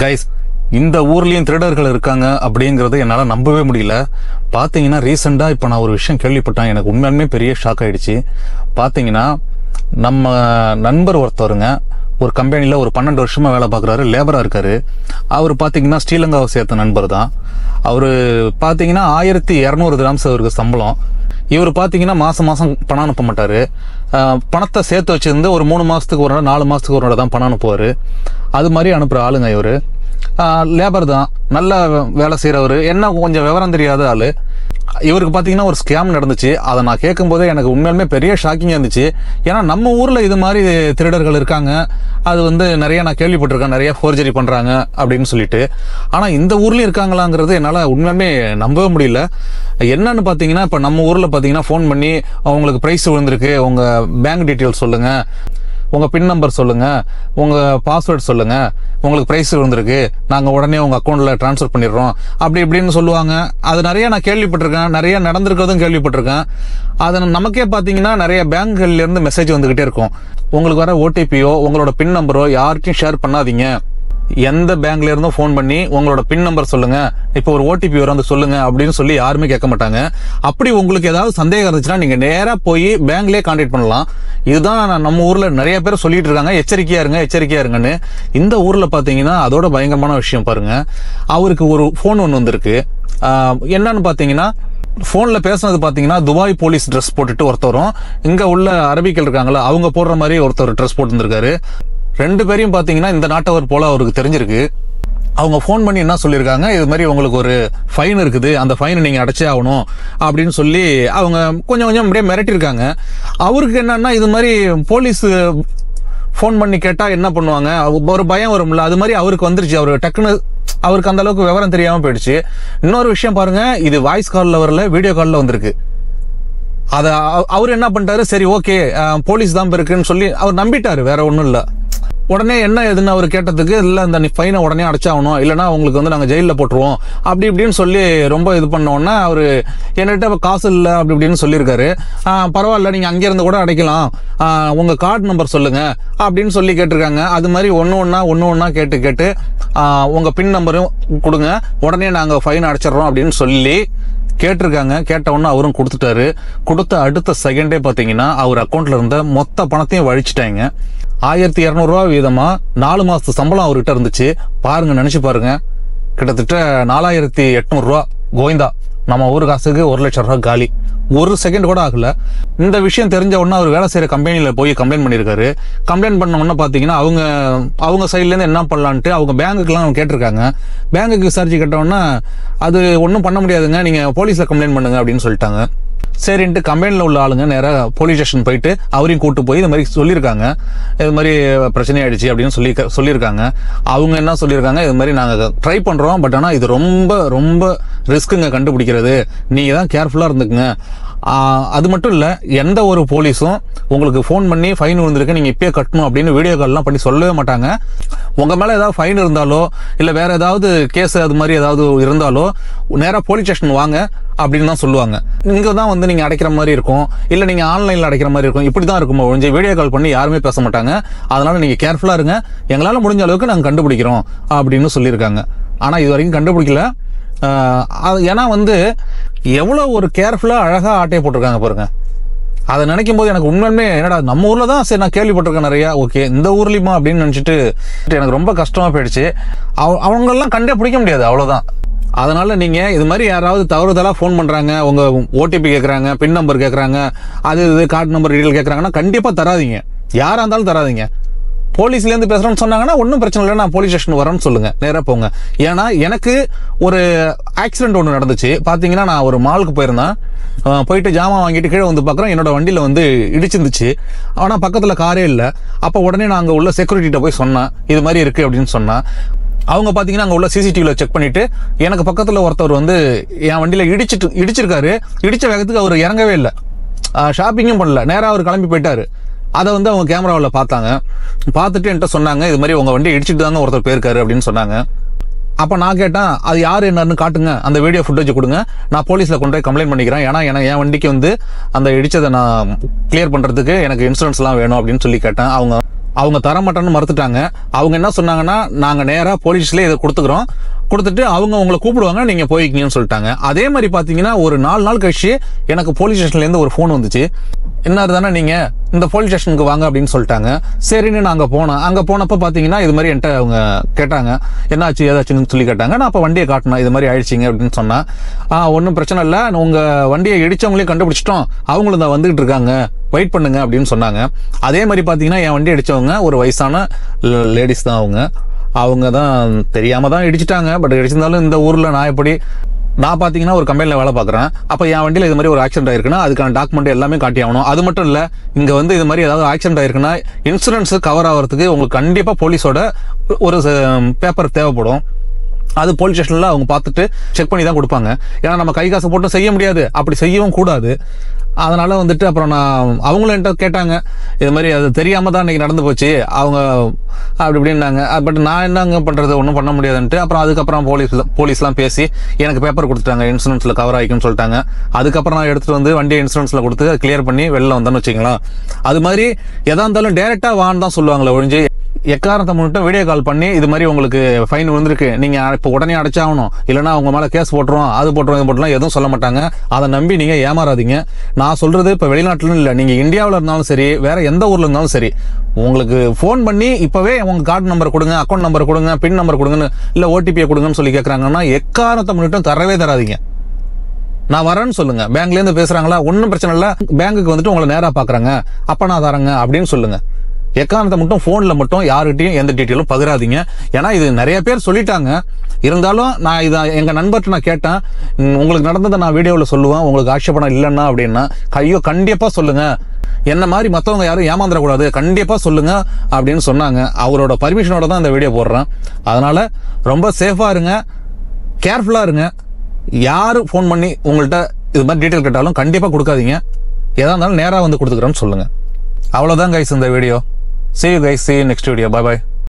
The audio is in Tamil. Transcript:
கைஸ், இந்த ஊர்லயும் திருடர்கள் இருக்காங்க அப்படிங்கறது என்னால நம்பவே முடியல. பாத்தீங்கன்னா ரீசெண்டா இப்ப நான் ஒரு விஷயம் கேள்விப்பட்டேன். எனக்கு உண்மையாலுமே பெரிய ஷாக் ஆயிடுச்சு. பாத்தீங்கன்னா நம்ம நண்பர் ஒருத்தருங்க ஒரு கம்பெனில ஒரு 12 வருஷமா வேலை பார்க்குறாரு, லேபரா இருக்காரு. அவர் பாத்தீங்கன்னா ஸ்ரீலங்காவை சேர்த்த நண்பர் தான். அவரு பாத்தீங்கன்னா 1200 திரம்ஸ் அவருக்கு சம்பளம். இவர் பாத்தீங்கன்னா மாசம் பணம் அனுப்ப மாட்டாரு. பணத்தை சேர்த்து வச்சிருந்து ஒரு 3 மாசத்துக்கு ஒரு 4 மாசத்துக்கு ஒரு தான் பணம் அனுப்புவாரு. அது மாதிரி அனுப்புற ஆளுங்க இவரு. லேபர் தான், நல்ல வேலை செய்யறவரு, என்ன கொஞ்சம் விவரம் தெரியாத ஆளு. இவருக்கு பாத்தீங்கன்னா ஒரு ஸ்கேம் நடந்துச்சு. அதை நான் கேட்கும் போதே எனக்கு உண்மையாலுமே பெரிய ஷாக்கிங்கா இருந்துச்சு. ஏன்னா நம்ம ஊர்ல இது மாதிரி திருடர்கள் இருக்காங்க, அது நிறைய நான் கேள்விப்பட்டிருக்கேன், நிறைய ஃபோர்ஜரி பண்றாங்க அப்படின்னு சொல்லிட்டு. ஆனா இந்த ஊர்லயும் இருக்காங்களாங்கிறது என்னால உண்மையாலுமே நம்பவே முடியல. என்னன்னு பாத்தீங்கன்னா இப்ப நம்ம ஊர்ல பாத்தீங்கன்னா ஃபோன் பண்ணி உங்களுக்கு பிரைஸ் விழுந்திருக்கு, உங்க பேங்க் டீட்டெயில்ஸ் சொல்லுங்க, உங்க பின் நம்பர் சொல்லுங்க, உங்க பாஸ்வேர்ட் சொல்லுங்க, உங்களுக்கு பிரைஸ் விழுந்திருக்கு, நாங்க உடனே உங்க அக்கௌண்ட்ல டிரான்ஸ்ஃபர் பண்ணிடுறோம் அப்படி இப்படின்னு சொல்லுவாங்க. அது நிறைய நான் கேள்விப்பட்டிருக்கேன், நிறைய நடந்திருக்கிறதும் கேள்விப்பட்டிருக்கேன். அது நமக்கே பாத்தீங்கன்னா நிறைய பேங்க்கள்ல இருந்து மெசேஜ் வந்துகிட்டே இருக்கும். உங்களுக்கு வர ஓடிபியோ உங்களோட பின் நம்பரோ யாருக்கும் ஷேர் பண்ணாதீங்க. எந்த பேங்க்ல இருந்தும் ஃபோன் பண்ணி உங்களோட பின் நம்பர் சொல்லுங்க, இப்போ ஒரு ஓடிபி வரும் சொல்லுங்க அப்படின்னு சொல்லி யாருமே கேட்க மாட்டாங்க. அப்படி உங்களுக்கு ஏதாவது சந்தேகம் இருந்துச்சுன்னா நீங்க நேரா போய் பேங்க்லயே கான்டாக்ட் பண்ணலாம். இதுதான் நம்ம ஊர்ல நிறைய பேர் சொல்லிட்டு இருக்காங்க, எச்சரிக்கையா இருங்க எச்சரிக்கையா இருங்கன்னு. இந்த ஊர்ல பாத்தீங்கன்னா அதோட பயங்கரமான விஷயம் பாருங்க. அவருக்கு ஒரு போன் ஒன்று வந்திருக்கு. என்னன்னு பாத்தீங்கன்னா போன்ல பேசுனது பாத்தீங்கன்னா துபாய் போலீஸ் ட்ரெஸ் போட்டுட்டு ஒருத்தரும், இங்க உள்ள அரபிகள் இருக்காங்களா அவங்க போடுற மாதிரி ஒருத்தர் ட்ரெஸ் போட்டு இருந்திருக்காரு. 2 பேரையும் பாத்தீங்கன்னா இந்த நாட்டவர் போல அவருக்கு தெரிஞ்சிருக்கு. அவங்க ஃபோன் பண்ணி என்ன சொல்லியிருக்காங்க, இது மாதிரி உங்களுக்கு ஒரு ஃபைன் இருக்குது, அந்த ஃபைனை நீங்க அடைச்சே ஆகணும் அப்படின்னு சொல்லி அவங்க கொஞ்சம் அப்படியே மிரட்டிருக்காங்க. அவருக்கு என்னன்னா இது மாதிரி போலீஸ் ஃபோன் பண்ணி கேட்டா என்ன பண்ணுவாங்க, ஒரு பயம் வரும்ல, அது மாதிரி அவருக்கு வந்துருச்சு. அவரு டக்குன்னு அவருக்கு அந்த அளவுக்கு விவரம் தெரியாம போயிடுச்சு. இன்னொரு விஷயம் பாருங்க, இது வாய்ஸ் கால்ல வரல, வீடியோ கால்ல வந்திருக்கு. அத அவர் என்ன பண்ணிட்டாரு, சரி ஓகே போலீஸ் தான் இருக்குன்னு சொல்லி அவர் நம்பிட்டாரு, வேற ஒண்ணும் இல்ல. உடனே என்ன எதுன்னு அவர் கேட்டதுக்கு, இல்ல இந்த ஃபைனை உடனே அடைச்சாகணும், இல்லைன்னா உங்களுக்கு நாங்க ஜெயில போட்டுருவோம் அப்படி இப்படின்னு சொல்லி ரொம்ப இது பண்ணோன்னா அவரு என்கிட்ட காசு இல்லை அப்படி இப்படின்னு சொல்லியிருக்காரு. பரவாயில்ல நீங்க அங்கிருந்து கூட அடைக்கலாம், உங்க கார்டு நம்பர் சொல்லுங்க அப்படின்னு சொல்லி கேட்டிருக்காங்க. அது மாதிரி ஒன்னு ஒன்னா கேட்டு உங்க பின் நம்பரும் கொடுங்க, உடனே நாங்க ஃபைன் அடைச்சிடறோம் அப்படின்னு சொல்லி கேட்டிருக்காங்க. கேட்ட உடனே அவரும் கொடுத்துட்டாரு. கொடுத்த அடுத்த செகண்டே பாத்தீங்கன்னா அவர் அக்கௌண்ட்ல இருந்த மொத்த பணத்தையும் வழிச்சிட்டாங்க. 1200 ரூபா வீதமா 4 மாசத்து சம்பளம் அவர்கிட்ட இருந்துச்சு. பாருங்க, நினைச்சு பாருங்க, கிட்டத்தட்ட 4800 ரூபா கோவிந்தா. நம்ம ஊர் காசுக்கு 1 லட்சம் ரூபாய் காலி. ஒரு செகண்ட் கூட ஆகல. இந்த விஷயம் தெரிஞ்ச உடனே அவர் வேலை செய்யற கம்பெனில போய் கம்ப்ளைண்ட் பண்ணிருக்காரு. கம்ப்ளைண்ட் பண்ண உடனே பாத்தீங்கன்னா அவங்க சைட்ல இருந்து என்ன பண்ணலான்ட்டு அவங்க பேங்குக்குலாம் கேட்டிருக்காங்க. பேங்குக்கு விசாரிச்சு கேட்டோம்னா அது ஒன்றும் பண்ண முடியாதுங்க, நீங்க போலீஸ்ல கம்ப்ளைண்ட் பண்ணுங்க அப்படின்னு சொல்லிட்டாங்க. சரின்ட்டு கம்பெனில உள்ள ஆளுங்க நேராக போலீஸ் ஸ்டேஷன் போயிட்டு அவரையும் கூட்டு போய் இது மாதிரி சொல்லியிருக்காங்க, இது மாதிரி பிரச்சனை ஆயிடுச்சு அப்படின்னு சொல்லியிருக்காங்க. அவங்க என்ன சொல்லியிருக்காங்க, இது மாதிரி நாங்க ட்ரை பண்றோம், பட் ஆனா இது ரொம்ப ரிஸ்க்குங்க கண்டுபிடிக்கிறது, நீங்க தான் கேர்ஃபுல்லா இருந்துக்குங்க. அது மட்டும் இல்ல, எந்த ஒரு போலீஸும் உங்களுக்கு ஃபோன் பண்ணி ஃபைன் விழுந்திருக்கு நீங்க இப்பயே கட்டணும் அப்படின்னு வீடியோ கால்லாம் பண்ணி சொல்லவே மாட்டாங்க. உங்க மேல ஏதாவது ஃபைன் இருந்தாலோ இல்ல வேற ஏதாவது கேஸ் அது மாதிரி ஏதாவது இருந்தாலோ நேரா போலீஸ் ஸ்டேஷன் வாங்க அப்படின்னு தான் சொல்லுவாங்க. இங்க தான் நீங்க அடைக்கிற மாதிரி இருக்கும், இல்ல நீங்க ஆன்லைன்ல அடைக்கிற மாதிரி இருக்கும், இப்படிதான் இருக்கும். ஒழிஞ்சு வீடியோ கால் பண்ணி யாருமே பேச மாட்டாங்க. அதனால நீங்க கேர்ஃபுல்லா இருங்க, எங்களால முடிஞ்ச அளவுக்கு நாங்க கண்டுபிடிக்கிறோம் அப்படின்னு சொல்லியிருக்காங்க. ஆனா இது வரைக்கும் கண்டுபிடிக்கல. ஏன்னா எவ்வளவு ஒரு கேர்ஃபுல்லா அழகா ஆட்டையை போட்டிருக்காங்க பாருங்க. அதை நினைக்கும் போது எனக்கு உண்மையுமே என்னடா நம்ம ஊர்ல தான் சரி நான் கேள்விப்பட்டிருக்கேன் நிறைய, ஓகே இந்த ஊர்லயுமா அப்படின்னு நினைச்சிட்டு எனக்கு ரொம்ப கஷ்டமா போயிடுச்சு. அவங்களெல்லாம் கண்டே பிடிக்க முடியாது, அவ்வளவுதான். அதனால நீங்க இது மாதிரி யாராவது தவறுதலா ஃபோன் பண்றாங்க, உங்க ஓடிபி கேட்கறாங்க, பின் நம்பர் கேட்கறாங்க, அது கார்டு நம்பர் டீடைல் கேட்கறாங்கன்னா கண்டிப்பா தராதீங்க, யாரா இருந்தாலும் தராதீங்க. போலீஸ்ல இருந்து பேசுறேன்னு சொன்னாங்கன்னா ஒன்னும் பிரச்சனை இல்லை, நான் போலீஸ் ஸ்டேஷன் வரேன்னு சொல்லுங்க, நேரா போங்க. ஏன்னா எனக்கு ஒரு ஆக்சிடென்ட் ஒன்று நடந்துச்சு. பாத்தீங்கன்னா நான் ஒரு மாலுக்கு போயிருந்தேன், போயிட்டு ஜாமான் வாங்கிட்டு கீழே பாக்குறேன், என்னோட வண்டியில இடிச்சிருந்துச்சு. ஆனா பக்கத்துல காரே இல்லை. அப்ப உடனே நான் அங்க உள்ள செக்யூரிட்டிட்ட போய் சொன்னேன், இது மாதிரி இருக்கு அப்படின்னு சொன்னேன். அவங்க பாத்தீங்கன்னா அங்க உள்ள சிசிடிவில செக் பண்ணிட்டு எனக்கு பக்கத்துல ஒருத்தர் என் வண்டியில இடிச்சிருக்காரு. இடிச்ச வேகத்துக்கு அவர் இறங்கவே இல்லை, ஷாப்பிங்கும் பண்ணல, நேரா அவர் கிளம்பி போயிட்டாரு. அதை அவங்க கேமராவில் பார்த்தாங்க. பார்த்துட்டு என்கிட்ட சொன்னாங்க, இது மாதிரி உங்க வண்டி இடிச்சிட்டு தாங்க ஒருத்தர் போயிருக்காரு அப்படின்னு சொன்னாங்க. அப்ப நான் கேட்டேன், அது யாரு என்னன்னு காட்டுங்க, அந்த வீடியோ ஃபுட்டேஜ் கொடுங்க, நான் போலீஸ்ல கொண்டு போய் கம்ப்ளைண்ட் பண்ணிக்கிறேன். ஏன்னா என் வண்டிக்கு அந்த இடிச்சதை நான் கிளியர் பண்றதுக்கு எனக்கு இன்சூரன்ஸ் எல்லாம் வேணும் அப்படின்னு சொல்லி கேட்டேன். அவங்க தர மாட்டேன்னு மறுத்துட்டாங்க. அவங்க என்ன சொன்னாங்கன்னா, நாங்க நேரா போலீஸ்லயே இதை கொடுத்துட்டு அவங்க உங்களை கூப்பிடுவாங்க, நீங்க போய்க்கிங்கன்னு சொல்லிட்டாங்க. அதே மாதிரி பாத்தீங்கன்னா ஒரு 4 நாள் கழிச்சு எனக்கு போலீஸ் ஸ்டேஷன்ல இருந்து ஒரு போன் வந்துச்சு. என்ன தானே நீங்க இந்த போலீஸ் ஸ்டேஷனுக்கு வாங்க அப்படின்னு சொல்லிட்டாங்க. சரின்னு நான் அங்க போனப்ப பாத்தீங்கன்னா இது மாதிரி என்கிட்ட அவங்க கேட்டாங்க, என்னாச்சு ஏதாச்சுன்னு சொல்லி கேட்டாங்க. நான் அப்ப வண்டியை காட்டினேன், இது மாதிரி ஆயிடுச்சிங்க அப்படின்னு சொன்னா, ஒன்றும் பிரச்சனை இல்லை, உங்க வண்டியை இடிச்சவங்களே கண்டுபிடிச்சிட்டோம், அவங்களும் தான் வந்துகிட்டு இருக்காங்க, வெயிட் பண்ணுங்க அப்படின்னு சொன்னாங்க. அதே மாதிரி பாத்தீங்கன்னா என் வண்டி அடிச்சவங்க ஒரு வயசான லேடிஸ் தான். அவங்க தான் தெரியாம தான் இடிச்சிட்டாங்க. பட் இடிச்சிருந்தாலும் இந்த ஊர்ல நான் பாத்தீங்கன்னா ஒரு கம்பெனில வேலை பார்க்குறேன். அப்ப என் வண்டியில இது மாதிரி ஒரு ஆக்சிடென்ட் ஆயிருக்குன்னா அதுக்கான டாக்குமெண்ட் எல்லாமே காட்டி ஆகணும். அது மட்டும் இல்ல, இங்க வந்து இது மாதிரி ஏதாவது ஆக்சிடென்ட் ஆயிருக்குன்னா இன்சூரன்ஸ் கவர் ஆகிறதுக்கு உங்களுக்கு கண்டிப்பா போலீஸோட ஒரு பேப்பர் தேவைப்படும். அது போலீஸ் ஸ்டேஷன்ல அவங்க பார்த்துட்டு செக் பண்ணி தான் கொடுப்பாங்க. ஏன்னா நம்ம கை காசு போட்டு செய்ய முடியாது, அப்படி செய்யவும் கூடாது. அதனால வந்துட்டு அப்புறம் அவங்களும் என்கிட்ட கேட்டாங்க, இது மாதிரி அது தெரியாம தான் இன்னைக்கு நடந்து போச்சு, அவங்க அப்படி இப்படின்னாங்க. பட் நான் என்னங்க பண்றது, ஒன்றும் பண்ண முடியாதுன்ட்டு அப்புறம் அதுக்கப்புறம் போலீஸ்லாம் பேசி எனக்கு பேப்பர் கொடுத்துட்டாங்க, இன்சூரன்ஸ்ல கவர் ஆகிக்கும்னு சொல்லிட்டாங்க. அதுக்கப்புறம் நான் எடுத்துட்டு வந்து வண்டியை இன்சூரன்ஸ்ல கொடுத்து கிளியர் பண்ணி வெளில வந்தேன்னு வச்சுங்களா. அது மாதிரி எதா இருந்தாலும் டைரக்டா வான்னு தான் சொல்லுவாங்களே ஒழிஞ்சு எக்காரணத்தை முன்னிட்டு வீடியோ கால் பண்ணி இது மாதிரி உங்களுக்கு ஃபைன் விழுந்திருக்கு, நீங்க இப்போ உடனே அடைச்சாகணும், இல்லைன்னா உங்க மேல கேஸ் போட்டுருவோம், அது போட்டுருவோம், இது போட்டுலாம் எதுவும் சொல்ல மாட்டாங்க. அதை நம்பி நீங்க ஏமாறாதீங்க. நான் சொல்றது இப்ப வெளிநாட்டுல இல்ல, நீங்க இந்தியாவில் இருந்தாலும் சரி, வேற எந்த ஊர்ல இருந்தாலும் சரி, உங்களுக்கு போன் பண்ணி இப்பவே உங்க கார்டு நம்பர் கொடுங்க, அக்கௌண்ட் நம்பர் கொடுங்க, பின் நம்பர் கொடுங்கன்னு இல்ல ஓடிபியை கொடுங்கன்னு சொல்லி கேட்கறாங்கன்னா எக்காரணத்தை முன்னிட்டும் தரவே தராதீங்க. நான் வரேன்னு சொல்லுங்க. பேங்க்ல இருந்து பேசுறாங்களா, ஒன்னும் பிரச்சனை இல்ல, பேங்குக்கு வந்துட்டு உங்களை நேரா பாக்குறாங்க, அப்ப நான் தரேங்க அப்படின்னு சொல்லுங்க. எக்காரணத்தை மட்டும் போன்ல மட்டும் யாருகிட்டையும் எந்த டீட்டெயிலும் பகிராதீங்க. ஏன்னா இது நிறைய பேர் சொல்லிட்டாங்க. இருந்தாலும் நான் இதை எங்க நண்பர்கிட்ட நான் கேட்டேன், உங்களுக்கு நடந்ததை நான் வீடியோவில் சொல்லுவேன், உங்களுக்கு ஆட்சேபணம் இல்லைன்னா அப்படின்னா, ஐயோ கண்டிப்பா சொல்லுங்க, என்ன மாதிரி மற்றவங்க யாரும் ஏமாந்துடக்கூடாது, கண்டிப்பா சொல்லுங்க அப்படின்னு சொன்னாங்க. அவரோட பர்மிஷனோட தான் இந்த வீடியோ போடுறேன். அதனால ரொம்ப சேஃபா இருங்க, கேர்ஃபுல்லா இருங்க. யாரு போன் பண்ணி உங்கள்கிட்ட இது மாதிரி டீட்டெயில் கேட்டாலும் கண்டிப்பா கொடுக்காதீங்க. எதா இருந்தாலும் நேரா வந்து கொடுத்துக்கிறேன்னு சொல்லுங்க. அவ்வளவுதான் கைஸ் இந்த video. See you guys, see you next video. Bye bye.